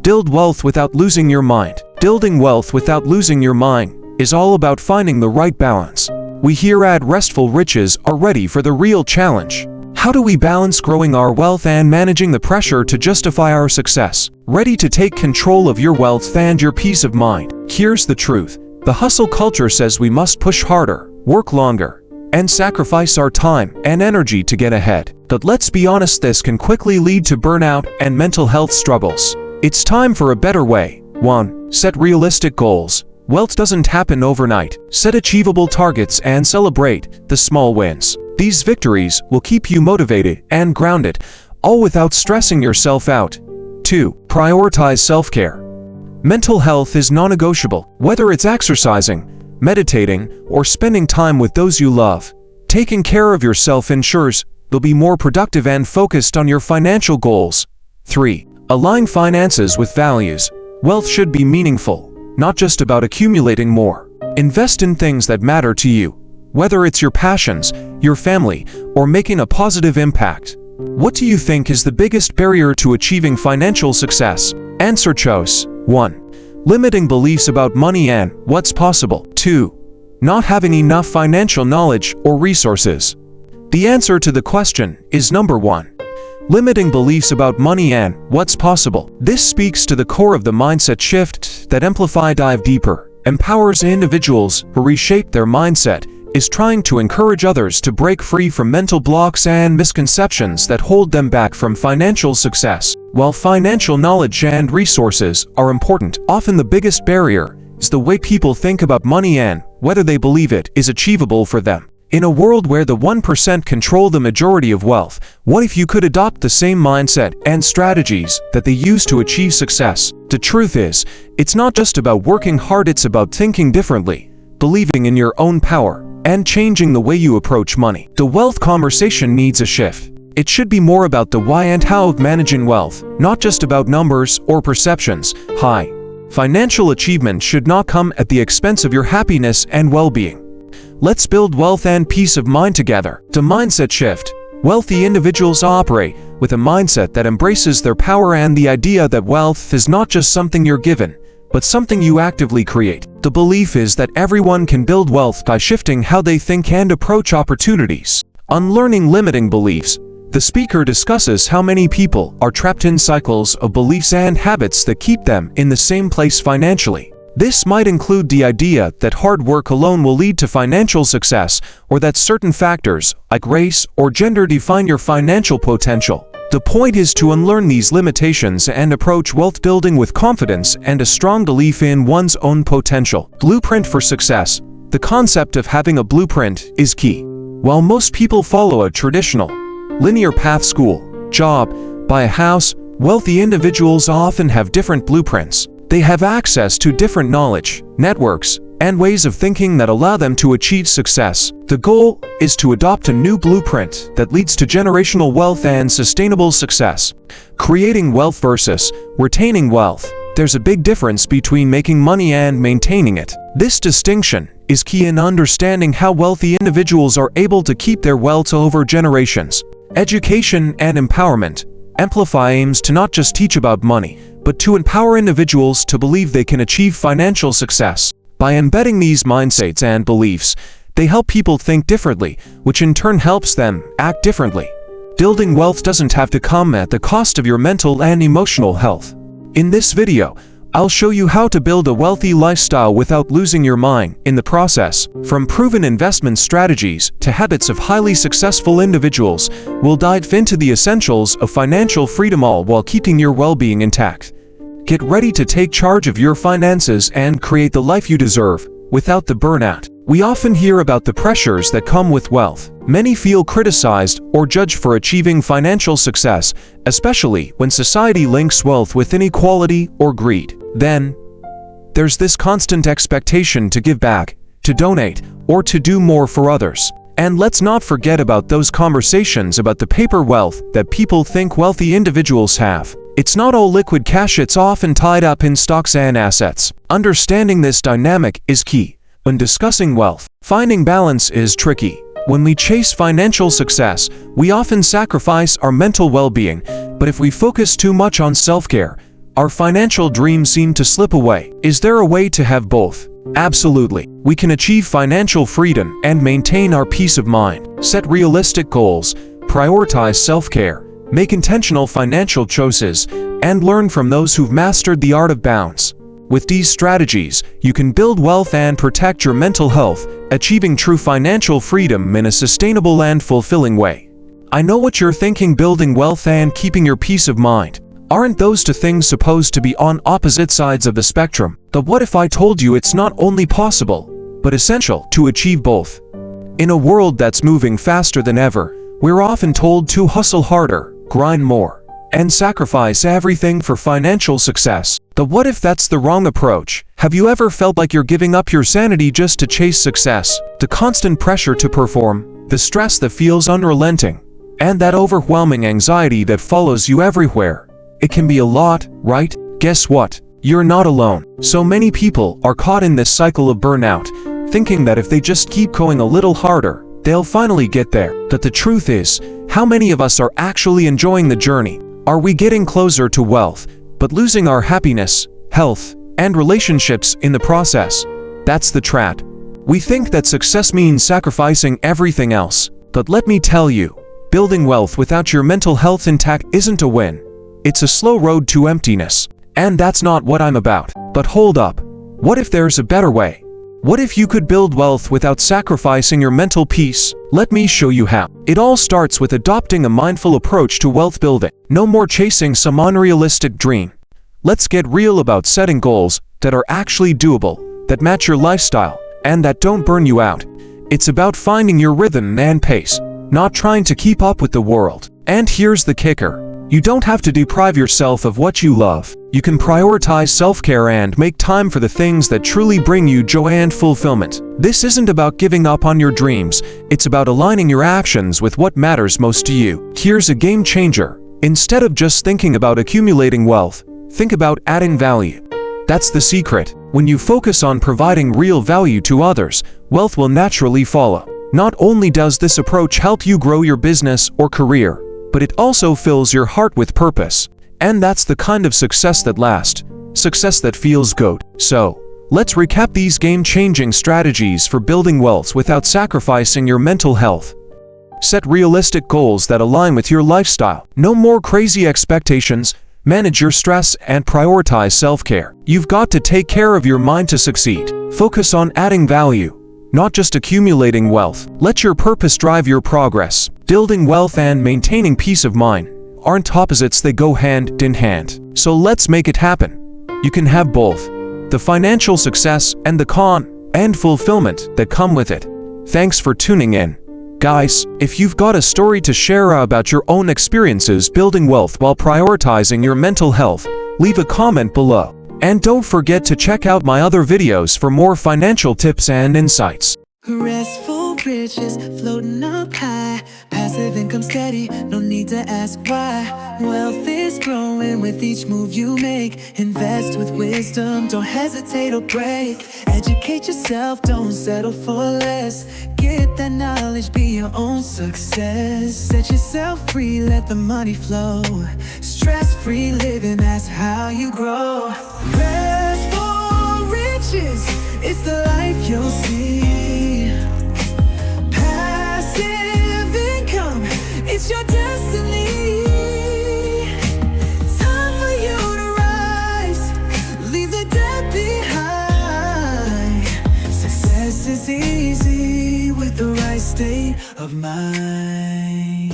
Build wealth without losing your mind. Building wealth without losing your mind is all about finding the right balance. We here at Restful Riches are ready for the real challenge. How do we balance growing our wealth and managing the pressure to justify our success? Ready to take control of your wealth and your peace of mind? Here's the truth. The hustle culture says we must push harder, work longer, and sacrifice our time and energy to get ahead. But let's be honest, this can quickly lead to burnout and mental health struggles. It's time for a better way. 1. Set realistic goals. Wealth doesn't happen overnight. Set achievable targets and celebrate the small wins. These victories will keep you motivated and grounded, all without stressing yourself out. 2. Prioritize self-care. Mental health is non-negotiable. Whether it's exercising, meditating, or spending time with those you love, taking care of yourself ensures you'll be more productive and focused on your financial goals. 3. Align finances with values. Wealth should be meaningful, not just about accumulating more. Invest in things that matter to you, whether it's your passions, your family, or making a positive impact. What do you think is the biggest barrier to achieving financial success? Answer choice. 1. Limiting beliefs about money and what's possible. 2. Not having enough financial knowledge or resources. The answer to the question is number 1. Limiting beliefs about money and what's possible. This speaks to the core of the mindset shift that Amplify Dive Deeper empowers individuals who reshape their mindset, is trying to encourage others to break free from mental blocks and misconceptions that hold them back from financial success. While financial knowledge and resources are important, often the biggest barrier is the way people think about money and whether they believe it is achievable for them. In a world where the 1% control the majority of wealth, what if you could adopt the same mindset and strategies that they use to achieve success? The truth is, it's not just about working hard, it's about thinking differently, believing in your own power, and changing the way you approach money. The wealth conversation needs a shift. It should be more about the why and how of managing wealth, not just about numbers or perceptions. High financial achievement should not come at the expense of your happiness and well-being. Let's build wealth and peace of mind together. The mindset shift. Wealthy individuals operate with a mindset that embraces their power and the idea that wealth is not just something you're given, but something you actively create. The belief is that everyone can build wealth by shifting how they think and approach opportunities. Unlearning limiting beliefs. The speaker discusses how many people are trapped in cycles of beliefs and habits that keep them in the same place financially. This might include the idea that hard work alone will lead to financial success, or that certain factors, like race or gender, define your financial potential. The point is to unlearn these limitations and approach wealth building with confidence and a strong belief in one's own potential. Blueprint for success. The concept of having a blueprint is key. While most people follow a traditional, linear path: school, job, buy a house, wealthy individuals often have different blueprints. They have access to different knowledge, networks, and ways of thinking that allow them to achieve success. The goal is to adopt a new blueprint that leads to generational wealth and sustainable success. Creating wealth versus retaining wealth. There's a big difference between making money and maintaining it. This distinction is key in understanding how wealthy individuals are able to keep their wealth over generations. Education and empowerment. Amplify aims to not just teach about money, but to empower individuals to believe they can achieve financial success. By embedding these mindsets and beliefs, they help people think differently, which in turn helps them act differently. Building wealth doesn't have to come at the cost of your mental and emotional health. In this video, I'll show you how to build a wealthy lifestyle without losing your mind in the process. From proven investment strategies to habits of highly successful individuals, we'll dive into the essentials of financial freedom, all while keeping your well-being intact. Get ready to take charge of your finances and create the life you deserve without the burnout. We often hear about the pressures that come with wealth. Many feel criticized or judged for achieving financial success, especially when society links wealth with inequality or greed. Then, there's this constant expectation to give back, to donate, or to do more for others. And let's not forget about those conversations about the paper wealth that people think wealthy individuals have. It's not all liquid cash, it's often tied up in stocks and assets. Understanding this dynamic is key. When discussing wealth, finding balance is tricky. When we chase financial success, we often sacrifice our mental well-being, but if we focus too much on self-care, our financial dreams seem to slip away. Is there a way to have both? Absolutely. We can achieve financial freedom and maintain our peace of mind. Set realistic goals, prioritize self-care, make intentional financial choices, and learn from those who've mastered the art of balance. With these strategies, you can build wealth and protect your mental health, achieving true financial freedom in a sustainable and fulfilling way. I know what you're thinking: building wealth and keeping your peace of mind. Aren't those two things supposed to be on opposite sides of the spectrum? But what if I told you it's not only possible, but essential to achieve both? In a world that's moving faster than ever, we're often told to hustle harder, grind more, and sacrifice everything for financial success. But what if that's the wrong approach? Have you ever felt like you're giving up your sanity just to chase success? The constant pressure to perform, the stress that feels unrelenting, and that overwhelming anxiety that follows you everywhere. It can be a lot, right? Guess what? You're not alone. So many people are caught in this cycle of burnout, thinking that if they just keep going a little harder, they'll finally get there. But the truth is, how many of us are actually enjoying the journey? Are we getting closer to wealth, but losing our happiness, health, and relationships in the process? That's the trap. We think that success means sacrificing everything else. But let me tell you, building wealth without your mental health intact isn't a win. It's a slow road to emptiness. And that's not what I'm about. But hold up. What if there's a better way? What if you could build wealth without sacrificing your mental peace? Let me show you how. It all starts with adopting a mindful approach to wealth building. No more chasing some unrealistic dream. Let's get real about setting goals that are actually doable, that match your lifestyle, and that don't burn you out. It's about finding your rhythm and pace, not trying to keep up with the world. And here's the kicker. You don't have to deprive yourself of what you love. You can prioritize self-care and make time for the things that truly bring you joy and fulfillment. This isn't about giving up on your dreams. It's about aligning your actions with what matters most to you. Here's a game changer. Instead of just thinking about accumulating wealth, think about adding value. That's the secret. When you focus on providing real value to others, wealth will naturally follow. Not only does this approach help you grow your business or career, but it also fills your heart with purpose. And that's the kind of success that lasts, success that feels good. So, let's recap these game-changing strategies for building wealth without sacrificing your mental health. Set realistic goals that align with your lifestyle. No more crazy expectations. Manage your stress and prioritize self-care. You've got to take care of your mind to succeed. Focus on adding value, not just accumulating wealth. Let your purpose drive your progress. Building wealth and maintaining peace of mind aren't opposites, they go hand in hand. So let's make it happen. You can have both, the financial success and the calm and fulfillment that come with it. Thanks for tuning in. Guys, if you've got a story to share about your own experiences building wealth while prioritizing your mental health, leave a comment below. And don't forget to check out my other videos for more financial tips and insights. Restful riches floating up high, passive income steady, no need to ask why. Wealth is growing with each move you make. Invest with wisdom, don't hesitate or break. Educate yourself, don't settle for less. Get that knowledge, be your own success. Set yourself free, let the money flow. Stress-free living, that's how you grow. Restful riches, it's the life you'll see. It's your destiny. Time for you to rise. Leave the debt behind. Success is easy with the right state of mind.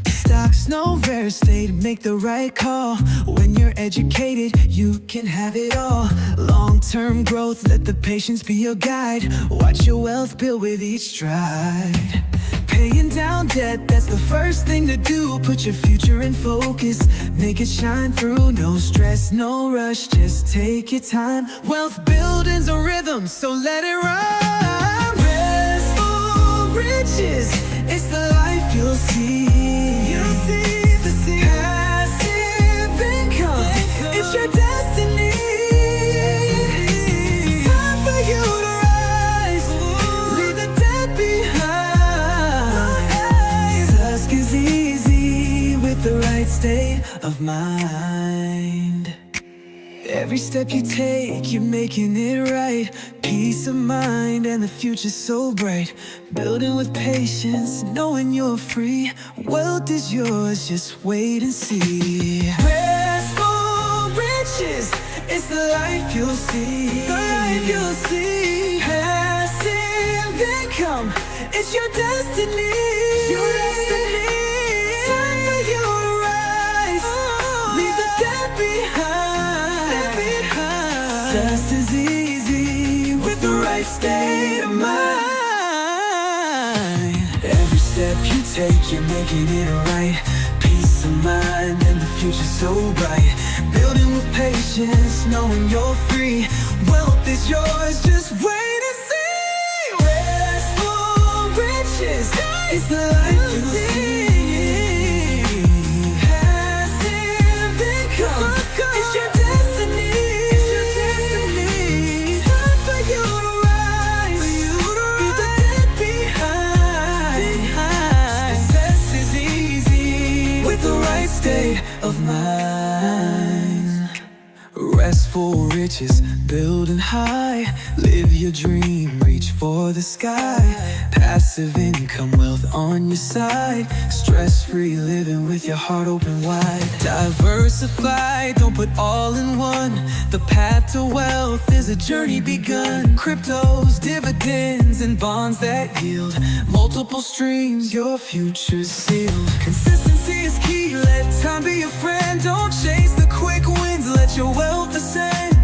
Stocks no rare estate, make the right call. When you're educated, you can have it all. Long-term growth, let the patience be your guide. Watch your wealth build with each stride. Paying down debt, that's the first thing to do. Put your future in focus, make it shine through. No stress, no rush, just take your time. Wealth building's a rhythm, so let it run. Restful riches, it's the life you'll see. You'll see the sea. Passive income, it's your destiny. Time for you to rise, leave the debt behind. Is easy with the right state of mind. Every step you take, you're making it right. Peace of mind and the future's so bright. Building with patience, knowing you're free. Wealth is yours, just wait and see. Restful riches, it's the life you'll see. The life you'll see. Passive income, it's your destiny. Your destiny. Time for you to rise. Leave the debt behind. Success is easy with the right state of mind. Every step you take, you're making it right. Peace of mind and the future's so bright. Building with patience, knowing you're free. Wealth is yours, just wait and see. Restful riches, it's the life you'll see. Passive income, it's your destiny. Time for you to rise. Leave the debt behind. Success is easy with the right state of mind. Restful riches, building high. Live your dream, reach for the sky. Passive income, wealth on your side. Stress-free living with your heart open wide. Diversify, don't put all in one. The path to wealth is a journey begun. Cryptos, dividends, and bonds that yield multiple streams, your future's sealed. Consistency is key, let time be your friend. Don't chase the quick wins, let your wealth ascend.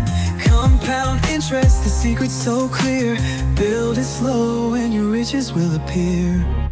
Compound interest, the secret's so clear. Build it slow and your riches will appear.